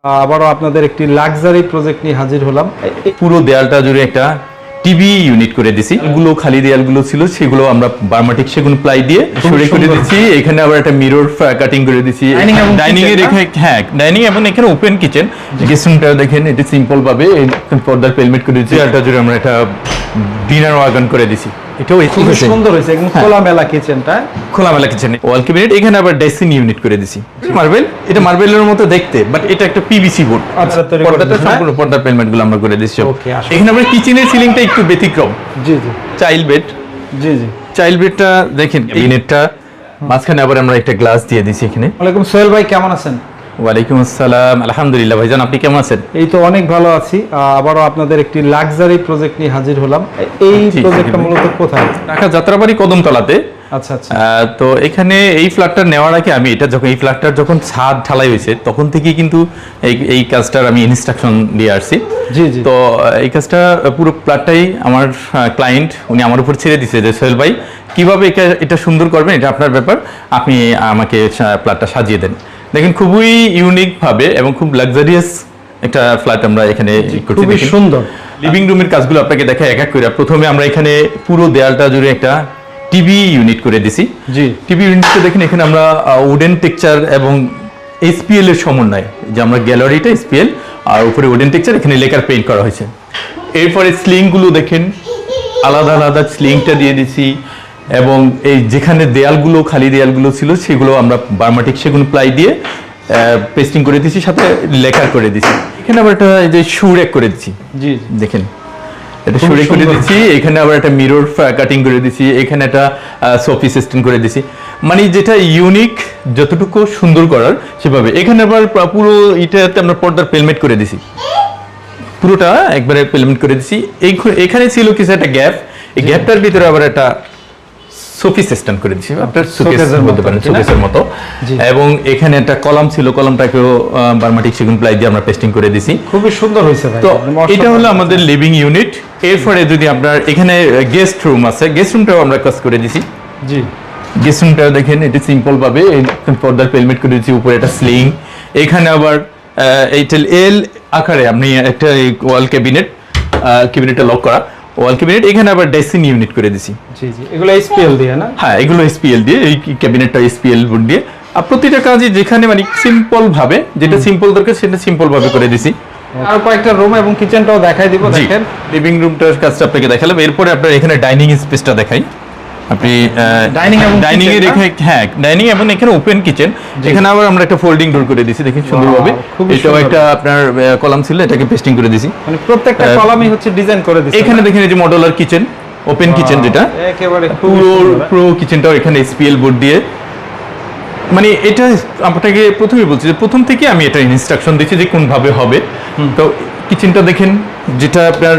আবারও আপনাদের একটি লাক্সারি প্রজেক্ট নিয়ে হাজির হলাম। পুরো দেয়ালটা জুড়ে একটা টিভি ইউনিট করে দিছি। গুলো খালি দেয়ালগুলো ছিল সেগুলো আমরা বার্মাটিক সেগুন প্লাই দিয়ে সরে করে দিচ্ছি। এখানে আবার একটা মিরর কাটিং করে দিচ্ছি। ডাইনিং এর হ্যাঁ ডাইনিং এবং এখানে ওপেন কিচেন। গেস্ট রুমটা দেখেন এটা সিম্পল ভাবে পর্দার পেলমেট করে দিচ্ছি। দেয়ালটা জুড়ে আমরা একটা ডিনার ওয়াগন করে দিছি। এটাও খুব সুন্দর হয়েছে, একদম খোলামেলা কিচেনটা। খোলামেলা কিচেন, ওয়াল ক্যাবিনেট। এখানে আবার ড্রেসিং ইউনিট করে দিছি। মার্বেল, এটা মার্বেলের মতো দেখতে, বাট এটা একটা পিভিসি বোর্ড। আচ্ছা, পর্দাটা সম্পূর্ণ পর্দার পেলমেন্ট গুলো আমরা করে দিছি। এখানে আবার কিচেনের সিলিংটা একটু ব্যতিক্রম। জি জি। Child bed. জি জি। চাইল্ড বেডটা দেখেন, ক্যাবিনেটটা মাঝখানে আবার আমরা একটা গ্লাস দিয়ে দিছি এখানে। ওয়ালাইকুম সোহেল ভাই, কেমন আছেন? ওয়ালাইকুম আসসালাম, আলহামদুলিল্লাহ ভাইজান, আপনি কেমন আছেন? এই তো অনেক ভালো আছি। আবারও আপনাদের একটি লাক্সারি প্রজেক্ট নিয়ে হাজির হলাম। এই প্রজেক্টটা মূলত কোথায়? ঢাকা যাত্রাবাড়ি কদমতলাতে। আচ্ছা আচ্ছা। তো এখানে এই ফ্ল্যাটটা নেওয়ার আগে আমি এটা যখন এই ফ্ল্যাটটার যখন ছাদ ঢালাই হয়েছে তখন থেকেই কিন্তু এই কাজটার আমি ইনস্ট্রাকশন দিয়ে আসছি। জি জি। তো এই কাজটা পুরো ফ্ল্যাটটাই আমার ক্লায়েন্ট উনি আমার উপর ছেড়ে দিয়েছে যে সোহেল ভাই কিভাবে এটা সুন্দর করবেন, এটা আপনার ব্যাপার, আপনি আমাকে ফ্ল্যাটটা সাজিয়ে দেন। দেখেন খুবই ইউনিক ভাবে এবং খুব লাক্সারিয়াস একটা ফ্ল্যাট আমরা এখানে করছি। খুবই সুন্দর। লিভিং রুমের কাজগুলো আপনাকে দেখা এক এক করে। প্রথমে আমরা এখানে পুরো দেয়ালটা জুড়ে একটা টিভি ইউনিট করে দিছি। জি। টিভি ইউনিটটা দেখেন এখানে আমরা উডেন টেক্সচার এবং এসপিএল এর সমন্বয়, যে আমরা গ্যালারিটা এসপিএল আর উপরে উডেন টেক্সচার, এখানে লেকার পেইন্ট করা হয়েছে। এরপরে স্লিং গুলো দেখেন আলাদা আলাদা স্লিংটা দিয়ে দিছি এবং এই যেখানে দেয়ালগুলো খালি দেয়ালগুলো ছিল সেগুলো আমরা বার্মাটিক সেগুন প্লাই দিয়ে পেস্টিং করে দিছি, সাথে লেকার করে দিছি। এখানে আবার একটা এই যে শু র্যাক করে দিছি। জি দেখেন এটা সরে করে দিচ্ছি। এখানে আবার একটা মিরর কাটিং করে দিচ্ছি। এখানে একটা সোফি সিস্টেম করে দিচ্ছি। মানে যেটা ইউনিক, যতটুকু সুন্দর করার সেভাবে। এখানে আবার পুরো এটাতে আমরা পর্দার পেলমেট করে দিছি, পুরোটা একবারে পেলমেট করে দিছি। এখানে ছিল কিছু একটা গ্যাপ, এই গ্যাপটার ভিতরে আবার একটা সোফি সিস্টেম করে দিছি, আপনার শোকেসের বলতে পারেন, শোকেসের মতো। এবং এখানে একটা কলাম ছিল, কলামটাকেও বার্মাটিক সেগুন প্লাই দিয়ে আমরা পেস্টিং করে দিছি। খুবই সুন্দর হয়েছে ভাই। তো এটা হলো আমাদের লিভিং ইউনিট। এরপরে যদি আপনার এখানে গেস্ট রুম আছে, গেস্ট রুমটাও আমরা কাজ করে দিছি। জি। গেস্ট রুমটা দেখেন এটা সিম্পল ভাবে পর্দার পেলমেট করে দিয়েছি, উপরে একটা স্লিং। এখানে আবার এইটা এল আকারে আপনি একটা ওয়াল ক্যাবিনেটটা লক করা ওয়াল ক্যাবিনেট। এখানে আবার ড্রেসিং ইউনিট করে দিছি। জি জি। এগুলো এসপিএল দিয়ে না? হ্যাঁ, এগুলো এসপিএল দিয়ে, এই ক্যাবিনেটটা এসপিএল বোর্ড দিয়ে। আর প্রতিটা কাজই যেখানে মানে সিম্পল ভাবে, যেটা সিম্পল দরকার সেটা সিম্পল ভাবে করে দিছি। আর কয়েকটা রুম এবং কিচেনটাও দেখাই দিব। দেখেন লিভিং রুমটার কাজটা আপনাকে দেখালাম। এরপরে আপনার এখানে ডাইনিং স্পেসটা দেখাই। আপনি ডাইনিং এর এখানে, হ্যাঁ ডাইনিং এবং এখানে ওপেন কিচেন। এখানে আবার আমরা একটা ফোল্ডিং ডোর করে দিছি, দেখেন সুন্দরভাবে। এটাও একটা আপনার কলাম ছিল, এটাকে পেস্টিং করে দিছি। মানে প্রত্যেকটা কলামই হচ্ছে ডিজাইন করে দিছি। এখানে দেখেন এই যে মডুলার কিচেন, ওপেন কিচেন, যেটা একেবারে পুরো কিচেনটাও এখানে এসপিএল বোর্ড দিয়ে। মানে এটা আপনাকে প্রথমেই বলছি যে প্রথম থেকে আমি এটা ইনস্ট্রাকশন দিচ্ছি যে কোন ভাবে হবে। তো কিচেনটা দেখেন, যেটা আপনার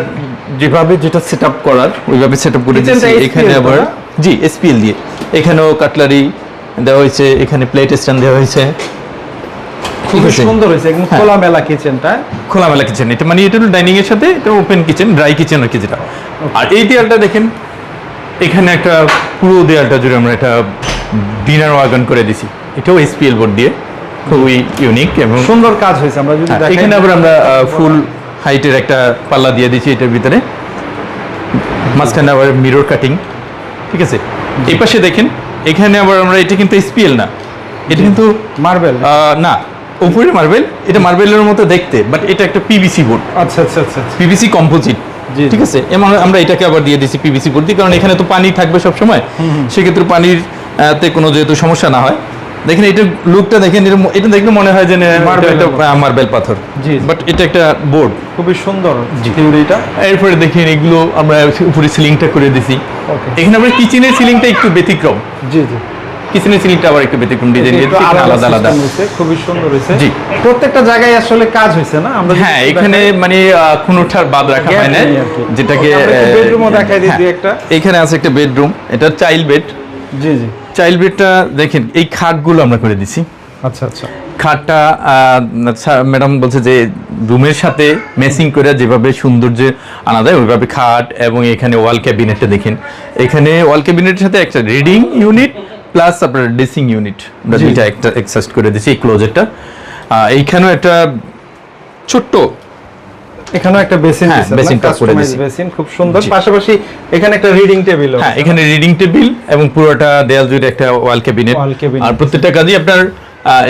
যেভাবে যেটা সেটআপ করার ওইভাবে সেটআপ করে দিয়েছি। এখানে আবার জি এসপিএল দিয়ে এখানেও কাটলারি দেওয়া হয়েছে, এখানে প্লেট স্ট্যান্ড দেওয়া হয়েছে। খুব সুন্দর হয়েছে, একদম খোলামেলা কিচেনটা। খোলামেলা কিচেন এটা, মানে এটা হলো ডাইনিং এর সাথে এটা ওপেন কিচেন, ড্রাই কিচেন আর কি যেটা। আর এই দেয়ালটা দেখেন, এখানে একটা পুরো দেয়ালটা জুড়ে আমরা একটা ডিনার ওয়াগন করে দিছি। এটাও এসপিএল বোর্ড দিয়ে, খুবই ইউনিক এবং সুন্দর কাজ হয়েছে। আমরা যদি দেখেন এখানে আবার আমরা ফুল হাইটের একটা পাল্লা দিয়ে দিয়েছি এটার ভিতরে, মাঝখানে আবার মিরর কাটিং। ঠিক আছে, এই পাশে দেখেন এখানে আবার আমরা, এটা কিন্তু এসপিএল না, এটা কিন্তু মার্বেল না, উপরে মার্বেল। এটা মার্বেলের মতো দেখতে, বাট এটা একটা পিভিসি বোর্ড। আচ্ছা আচ্ছা আচ্ছা। PVC composite. ঠিক আছে, এবং আমরা এটাকে আবার দিয়ে দিয়েছি পিভিসি বোর্ড দিয়ে, কারণ এখানে তো পানি থাকবে সব সময়, সেক্ষেত্রে পানির তে কোনো যেহেতু সমস্যা না হয়। দেখেন এটা লুকটা দেখেন, এটা দেখলে মনে হয় যে মার্বেল পাথর, বাট এটা একটা বোর্ড। খুবই সুন্দর থিওরিটা। এরপরে দেখেন এগুলো আমরা উপরে সিলিংটা করে দিছি। এখানে আমরা কিচেনের সিলিংটা একটু ব্যতিক্রম। জি জি। কিচেনের সিলিংটা আবার একটু ব্যতিক্রম ডিজাইন, আলাদা আলাদা, খুবই সুন্দর হয়েছে। জি, প্রত্যেকটা জায়গায় আসলে কাজ হয়েছে না? আমরা হ্যাঁ এখানে মানে কোনোটার বাদ রাখা হয় না, যেটাকে বেডরুমও দেখাই দিই একটা। এখানে আছে একটা বেডরুম, এটা চাইল্ড বেড। জি জি। চাইল্ড বেডটা দেখেন, এই খাটগুলো আমরা করে দিছি। আচ্ছা আচ্ছা। খাটটা ম্যাডাম বলছে যে রুমের সাথে ম্যাচিং করে যেভাবে সৌন্দর্য আনা যায় ওইভাবে খাট। এবং এখানে ওয়াল ক্যাবিনেটটা দেখেন, এখানে ওয়াল ক্যাবিনেটের সাথে একটা রিডিং ইউনিট প্লাস আপনার ড্রেসিং ইউনিট আমরা দুইটা একটা এক্সাস্ট করে দিছি। এই ক্লোজেটটা এইখানেও একটা ছোট্ট এখানেও একটা বেসিন হ্যাঁ, বেসিনটা করে দিয়েছি। বেসিন খুব সুন্দর। জি। পাশাপাশি এখানে একটা রিডিং টেবিল। হ্যাঁ, এখানে রিডিং টেবিল এবং পুরোটা দেয়াল জুড়ে একটা ওয়াল ক্যাবিনেট। আর প্রত্যেকটা কাজই আপনার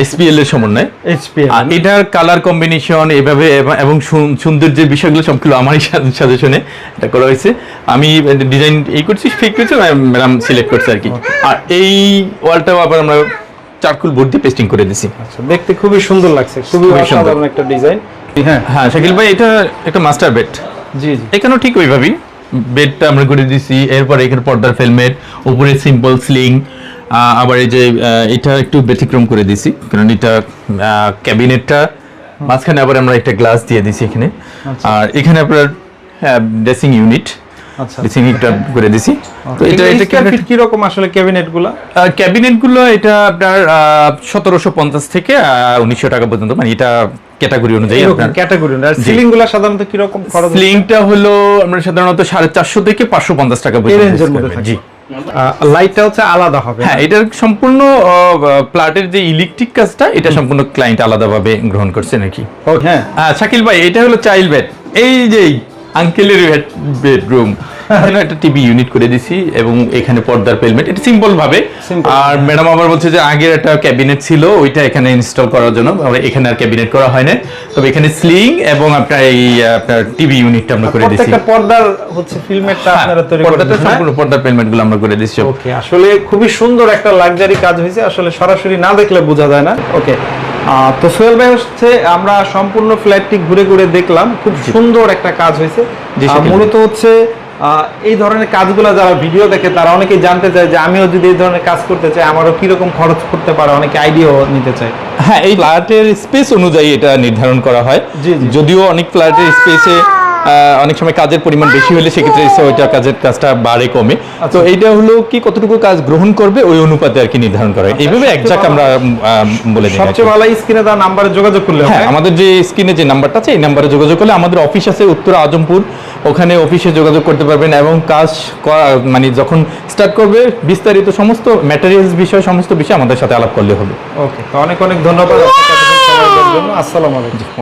এসপিএল এর সমন্বয়। এইচপিএল। আর এটার কালার কম্বিনেশন এভাবে এবং সৌন্দর্যের বিষয়গুলো সবগুলো আমারই সাজেশনে এটা করা হয়েছে। আমি ডিজাইন এই করছি, ফিক করছি, ম্যাডাম সিলেক্ট করছে আর কি। আর এই ওয়ালটাও আবার আমরা চারকোল বোর্ড দিয়ে পেস্টিং করে দিছি। আচ্ছা, দেখতে খুবই সুন্দর লাগছে, খুবই অসাধারণ একটা ডিজাইন। হ্যাঁ হ্যাঁ, শাকিল ভাই, এটা একটা মাস্টার বেড। জি জি। এখানেও ঠিক ওইভাবেই বেডটা আমরা করে দিছি। এরপর এখানে পর্দার ফেলমেট, উপরে সিম্পল স্লিং। আবার এই যে এটা একটু ব্যতিক্রম করে দিছি, কারণ এটা ক্যাবিনেটটা মাঝখানে আবার আমরা একটা গ্লাস দিয়ে দিছি এখানে। আর এখানে আপনার ড্রেসিং ইউনিট, আচ্ছা, ড্রেসিং ইউনিটটা করে দিছি। তো এটা ক্যাবিনেট কি রকম আসলে ক্যাবিনেটগুলো? ক্যাবিনেটগুলো এটা আপনার 1750 থেকে 1900 টাকা পর্যন্ত, মানে এটা ক্যাটাগরি অনুযায়ী আপনার ক্যাটাগরি। আর সিলিংগুলো সাধারণত কি রকম খরচ? সিলিংটা হলো আমরা সাধারণত 450 থেকে 550 টাকা পর্যন্ত রেঞ্জের মধ্যে থাকে। জি। লাইটটা হচ্ছে আলাদা হবে? হ্যাঁ, এটার সম্পূর্ণ প্লাটের যে ইলেকট্রিক কাজটা এটা সম্পূর্ণ ক্লায়েন্ট আলাদাভাবে গ্রহণ করছে নাকি। হ্যাঁ। শাকিল ভাই, এটা হলো চাইল্ড বেড। এই যে আঙ্কেলের বেডরুম, এখানে একটা টিভি ইউনিট করে দিছি এবং এখানে পর্দার পেলমেট, এটা সিম্পল ভাবে। আর ম্যাডাম আবার বলছে যে আগের একটা ক্যাবিনেট ছিল, ওইটা এখানে ইনস্টল করার জন্য এখানে আর ক্যাবিনেট করা হয় না, তবে এখানে স্লিং এবং আপনার এই আপনার টিভি ইউনিটটা আমরা করে দিছি। প্রত্যেকটা পর্দার হচ্ছে ফিল্মেটটা আপনারা তৈরি করে পর্দাটা সম্পূর্ণ পর্দার পেলমেটগুলো আমরা করে দিছি। ওকে, আসলে খুবই সুন্দর একটা লাক্সারি কাজ হয়েছে, আসলে সরাসরি না দেখলে বোঝা যায় না। ওকে, তো সোহেল ভাই হচ্ছে আমরা সম্পূর্ণ ফ্ল্যাটটি ঘুরে ঘুরে দেখলাম, খুব সুন্দর একটা কাজ হয়েছে। মূলত হচ্ছে এই ধরনের কাজগুলো যারা ভিডিও দেখে তারা অনেকেই জানতে চায় যে আমিও যদি এই ধরনের কাজ করতে চাই আমারও কিরকম খরচ করতে পারে, অনেকে আইডিয়াও নিতে চায়। হ্যাঁ, এই ফ্ল্যাটের স্পেস অনুযায়ী এটা নির্ধারণ করা হয়। যদিও অনেক ফ্ল্যাটের স্পেসে অনেক সময় কাজের পরিমাণ বেশি হলে সেক্ষেত্রে ওইটা কাজটা বাড়ে কমে। তো এইটা হলো কি কতটুকু কাজ গ্রহণ করবে ওই অনুপাতে আর কি নির্ধারণ করা হয়। এইভাবে একজাক্ট আমরা বলে দিই। সবচেয়ে ভালো স্ক্রিনে দেওয়া নাম্বারে যোগাযোগ করলে, হ্যাঁ, আমাদের যে স্ক্রিনে যে নাম্বারটা আছে এই নাম্বারে যোগাযোগ করলে, আমাদের অফিস আছে উত্তরা আজমপুর, ওখানে অফিসে যোগাযোগ করতে পারবেন এবং কাজ মানে যখন স্টার্ট করবে বিস্তারিত সমস্ত ম্যাটেরিয়ালস বিষয় সমস্ত বিষয় আমাদের সাথে আলাপ করলে হবে। ওকে, তো অনেক অনেক ধন্যবাদ আপনাকে এতক্ষণ সময় দেওয়ার জন্য। আসসালামু আলাইকুম।